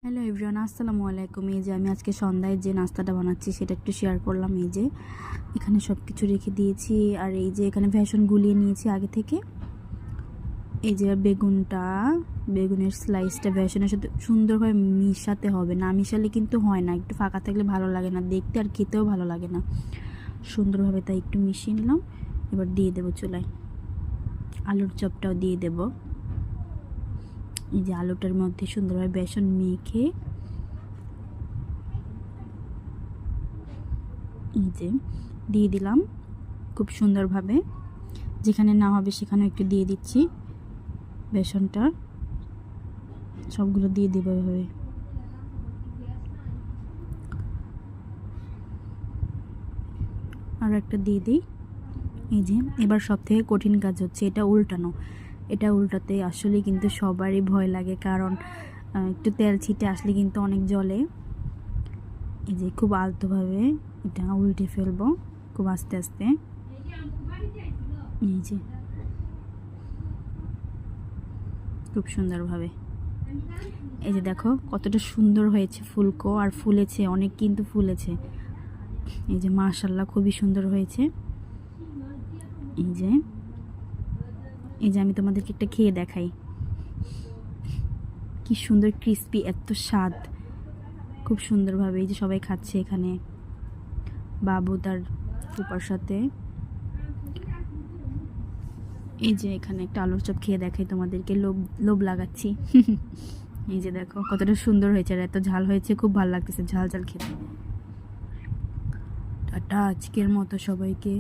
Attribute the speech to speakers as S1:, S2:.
S1: Hello everyone, আসসালামু আলাইকুম। এই যে আমি আজকে সন্ধ্যায় যে নাস্তাটা বানাচ্ছি সেটা একটু শেয়ার করলাম। এই যে এখানে সব কিছু রেখে দিয়েছি, আর এই যে এখানে ভেষণ গুলিয়ে নিয়েছি আগে থেকে। এই যে বেগুনের স্লাইসটা ভেষণের সাথে সুন্দরভাবে মিশাতে হবে, না মিশালে কিন্তু হয় না, একটু ফাঁকা থাকলে ভালো লাগে না দেখতে, আর খেতেও ভালো লাগে না সুন্দরভাবে। তাই একটু মিশিয়ে নিলাম। এবার দিয়ে দেবো চুলায়। আলুর চপটাও দিয়ে দেবো। এই যে আলুটার মধ্যে সুন্দরভাবে বেসন মেখে এই যে দিয়ে দিলাম খুব সুন্দরভাবে। যেখানে না হবে সেখানে একটু দিয়ে দিচ্ছি বেসনটা, সবগুলো দিয়ে দেবো এভাবে। আর একটা দিয়ে দিই। এই যে এবার সব থেকে কঠিন কাজ হচ্ছে এটা উল্টানো। এটা উল্টাতে আসলে কিন্তু সবারই ভয় লাগে, কারণ একটু তেল ছিটে আসলে কিন্তু অনেক জ্বলে। এই যে খুব আলতোভাবে এটা উল্টে ফেলবো, খুব আস্তে আস্তে। এই যে খুব সুন্দরভাবে। এই যে দেখো কতটা সুন্দর হয়েছে, ফুলকো আর ফুলেছে অনেক, কিন্তু ফুলেছে। এই যে মাশাআল্লাহ খুবই সুন্দর হয়েছে। এই যে আমি তোমাদেরকে একটা খেয়ে দেখাই, কি সুন্দর ক্রিস্পি, এত স্বাদ, খুব সুন্দরভাবে। এই যে সবাই খাচ্ছে এখানে, বাবু তার ফুপার সাথে। এই যে এখানে একটা আলুর চপ খেয়ে দেখাই তোমাদেরকে, লোভ লাগাচ্ছি। এই যে দেখো কতটা সুন্দর হয়েছে, আর এত ঝাল হয়েছে, খুব ভালো লাগতেছে ঝাল ঝাল খেতে। টাটা, আজকের মতো সবাইকে।